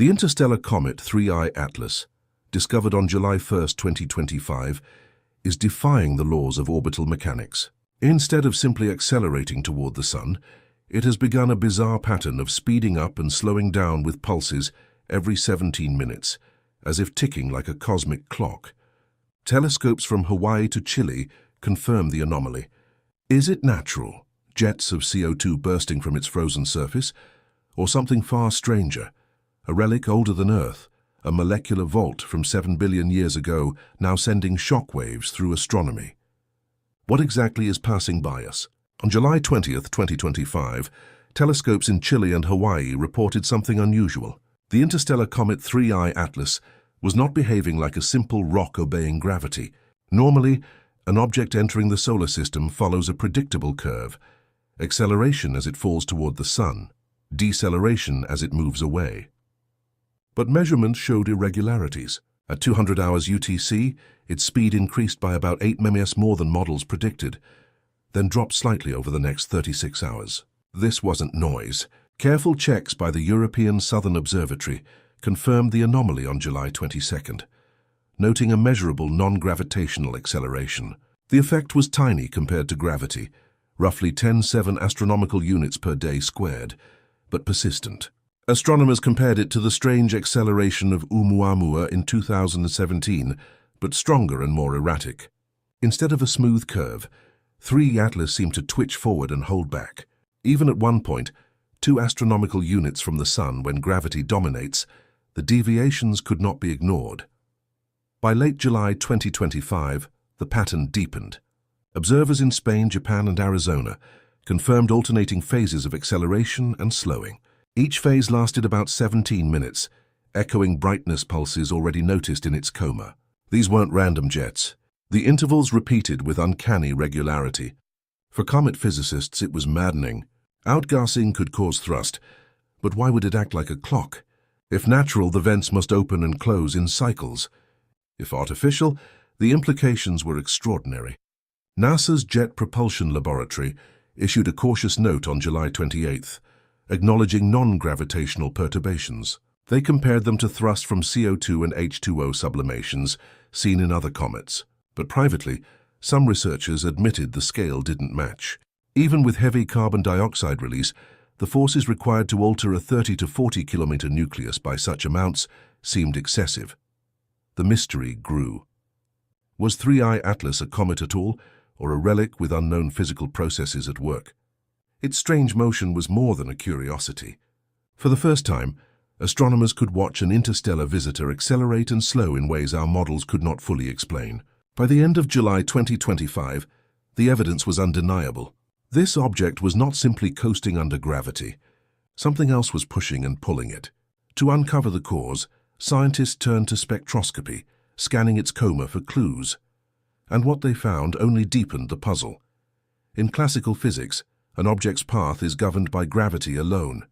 The interstellar comet 3I Atlas, discovered on July 1, 2025, is defying the laws of orbital mechanics. Instead of simply accelerating toward the Sun, it has begun a bizarre pattern of speeding up and slowing down with pulses every 17 minutes, as if ticking like a cosmic clock. Telescopes from Hawaii to Chile confirm the anomaly. Is it natural, jets of CO2 bursting from its frozen surface, or something far stranger, a relic older than Earth, a molecular vault from 7 billion years ago now sending shockwaves through astronomy? What exactly is passing by us? On July 20, 2025, telescopes in Chile and Hawaii reported something unusual. The interstellar comet 3I Atlas was not behaving like a simple rock obeying gravity. Normally, an object entering the solar system follows a predictable curve: acceleration as it falls toward the Sun, deceleration as it moves away. But measurements showed irregularities. At 200 hours UTC, its speed increased by about 8 ms more than models predicted, then dropped slightly over the next 36 hours. This wasn't noise. Careful checks by the European Southern Observatory confirmed the anomaly on July 22nd, noting a measurable non-gravitational acceleration. The effect was tiny compared to gravity, roughly 10·7 astronomical units per day squared, but persistent. Astronomers compared it to the strange acceleration of Oumuamua in 2017, but stronger and more erratic. Instead of a smooth curve, 3 Atlas seemed to twitch forward and hold back. Even at one point, 2 astronomical units from the Sun when gravity dominates, the deviations could not be ignored. By late July 2025, the pattern deepened. Observers in Spain, Japan, and Arizona confirmed alternating phases of acceleration and slowing. Each phase lasted about 17 minutes, echoing brightness pulses already noticed in its coma. These weren't random jets. The intervals repeated with uncanny regularity. For comet physicists, it was maddening. Outgassing could cause thrust, but why would it act like a clock? If natural, the vents must open and close in cycles. If artificial, the implications were extraordinary. NASA's Jet Propulsion Laboratory issued a cautious note on July 28th, acknowledging non-gravitational perturbations. They compared them to thrust from CO2 and H2O sublimations seen in other comets. But privately, some researchers admitted the scale didn't match. Even with heavy carbon dioxide release, the forces required to alter a 30 to 40 kilometer nucleus by such amounts seemed excessive. The mystery grew. Was 3I Atlas a comet at all, or a relic with unknown physical processes at work? Its strange motion was more than a curiosity. For the first time, astronomers could watch an interstellar visitor accelerate and slow in ways our models could not fully explain. By the end of July 2025, the evidence was undeniable. This object was not simply coasting under gravity. Something else was pushing and pulling it. To uncover the cause, scientists turned to spectroscopy, scanning its coma for clues. And what they found only deepened the puzzle. In classical physics, an object's path is governed by gravity alone.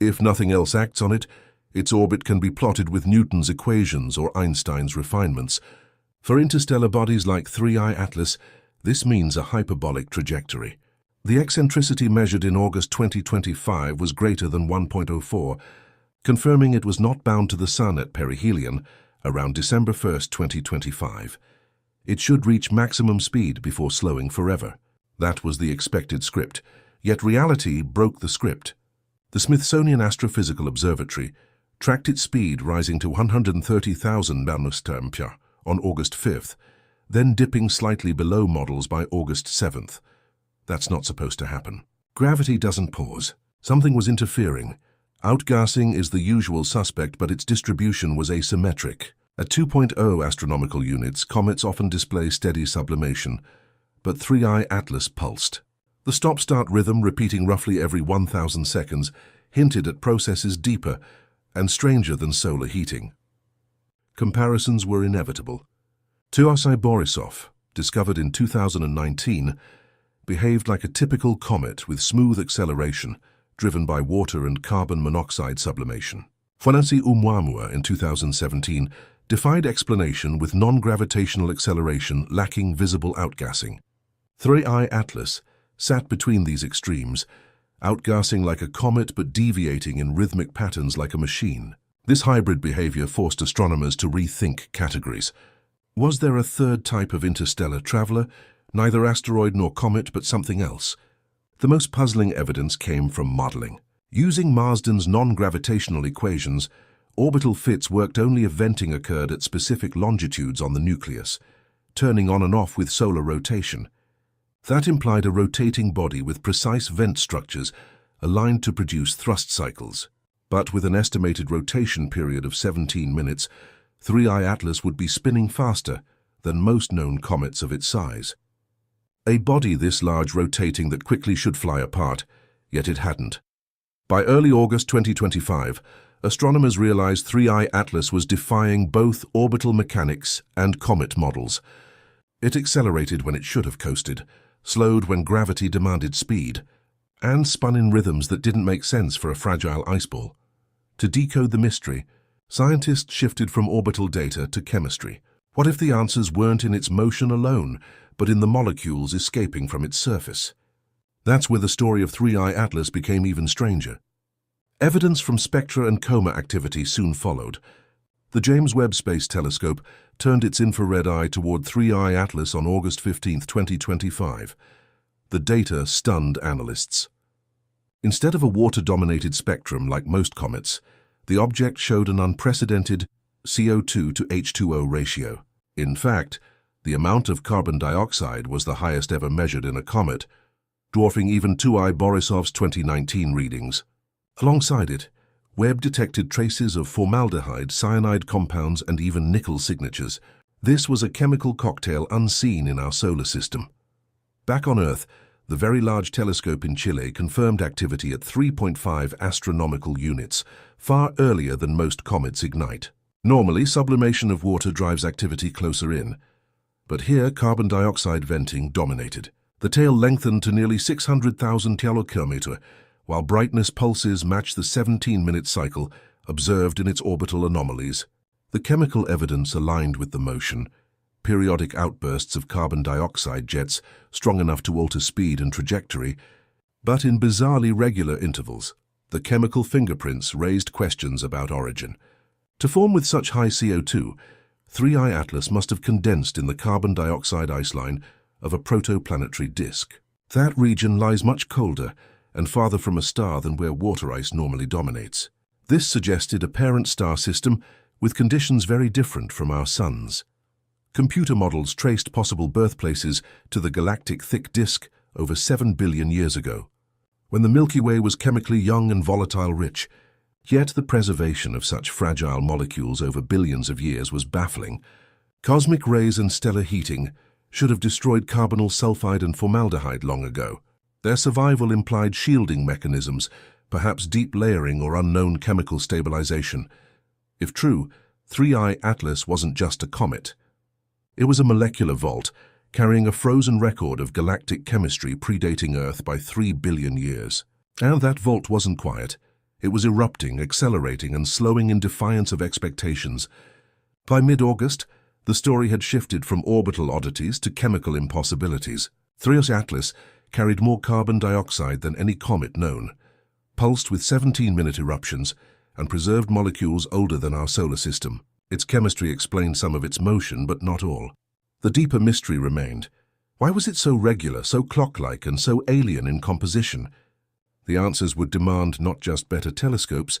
If nothing else acts on it, its orbit can be plotted with Newton's equations or Einstein's refinements. For interstellar bodies like 3I Atlas, this means a hyperbolic trajectory. The eccentricity measured in August 2025 was greater than 1.04, confirming it was not bound to the Sun at perihelion around December 1, 2025. It should reach maximum speed before slowing forever. That was the expected script, yet reality broke the script. The Smithsonian Astrophysical Observatory tracked its speed rising to 130,000 mph on August 5th, then dipping slightly below models by August 7th. That's not supposed to happen. Gravity doesn't pause. Something was interfering. Outgassing is the usual suspect, but its distribution was asymmetric. At 2.0 astronomical units, comets often display steady sublimation, but 3I Atlas pulsed. The stop-start rhythm, repeating roughly every 1,000 seconds, hinted at processes deeper and stranger than solar heating. Comparisons were inevitable. Tuasai Borisov, discovered in 2019, behaved like a typical comet with smooth acceleration, driven by water and carbon monoxide sublimation. Funazi Oumuamua in 2017 defied explanation with non-gravitational acceleration lacking visible outgassing. 3I Atlas sat between these extremes, outgassing like a comet but deviating in rhythmic patterns like a machine. This hybrid behavior forced astronomers to rethink categories. Was there a third type of interstellar traveler, neither asteroid nor comet but something else? The most puzzling evidence came from modeling. Using Marsden's non-gravitational equations, orbital fits worked only if venting occurred at specific longitudes on the nucleus, turning on and off with solar rotation. That implied a rotating body with precise vent structures aligned to produce thrust cycles. But with an estimated rotation period of 17 minutes, 3I Atlas would be spinning faster than most known comets of its size. A body this large rotating that quickly should fly apart, yet it hadn't. By early August 2025, astronomers realized 3I Atlas was defying both orbital mechanics and comet models. It accelerated when it should have coasted, slowed when gravity demanded speed, and spun in rhythms that didn't make sense for a fragile ice ball. To decode the mystery, scientists shifted from orbital data to chemistry. What if the answers weren't in its motion alone, but in the molecules escaping from its surface? That's where the story of 3I Atlas became even stranger. Evidence from spectra and coma activity soon followed. The James Webb Space Telescope turned its infrared eye toward 3I Atlas on August 15, 2025. The data stunned analysts. Instead of a water-dominated spectrum like most comets, the object showed an unprecedented CO2 to H2O ratio. In fact, the amount of carbon dioxide was the highest ever measured in a comet, dwarfing even 2I Borisov's 2019 readings. Alongside it, Webb detected traces of formaldehyde, cyanide compounds, and even nickel signatures. This was a chemical cocktail unseen in our solar system. Back on Earth, the Very Large Telescope in Chile confirmed activity at 3.5 astronomical units, far earlier than most comets ignite. Normally, sublimation of water drives activity closer in, but here carbon dioxide venting dominated. The tail lengthened to nearly 600,000 kilometres, while brightness pulses matched the 17-minute cycle observed in its orbital anomalies. The chemical evidence aligned with the motion. Periodic outbursts of carbon dioxide jets strong enough to alter speed and trajectory, but in bizarrely regular intervals. The chemical fingerprints raised questions about origin. To form with such high CO2, 3I Atlas must have condensed in the carbon dioxide iceline of a protoplanetary disk. That region lies much colder and farther from a star than where water ice normally dominates. This suggested a parent star system with conditions very different from our Sun's. Computer models traced possible birthplaces to the galactic thick disk over 7 billion years ago, when the Milky Way was chemically young and volatile rich. Yet the preservation of such fragile molecules over billions of years was baffling. Cosmic rays and stellar heating should have destroyed carbonyl sulfide and formaldehyde long ago. Their survival implied shielding mechanisms, perhaps deep layering or unknown chemical stabilization. If true, 3I Atlas wasn't just a comet. It was a molecular vault, carrying a frozen record of galactic chemistry predating Earth by 3 billion years. And that vault wasn't quiet. It was erupting, accelerating, and slowing in defiance of expectations. By mid-August, the story had shifted from orbital oddities to chemical impossibilities. 3I Atlas carried more carbon dioxide than any comet known, pulsed with 17-minute eruptions, and preserved molecules older than our solar system. Its chemistry explained some of its motion, but not all. The deeper mystery remained. Why was it so regular, so clock-like, and so alien in composition? The answers would demand not just better telescopes,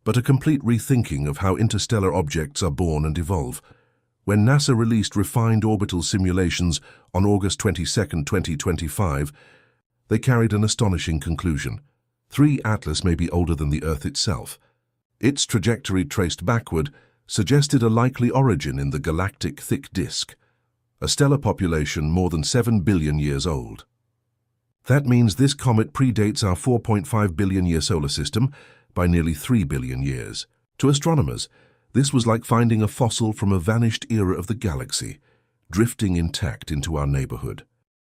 but a complete rethinking of how interstellar objects are born and evolve. When NASA released refined orbital simulations on August 22, 2025, they carried an astonishing conclusion. 3I Atlas may be older than the Earth itself. Its trajectory traced backward suggested a likely origin in the galactic thick disk, a stellar population more than 7 billion years old. That means this comet predates our 4.5 billion-year solar system by nearly 3 billion years. To astronomers, this was like finding a fossil from a vanished era of the galaxy, drifting intact into our neighborhood.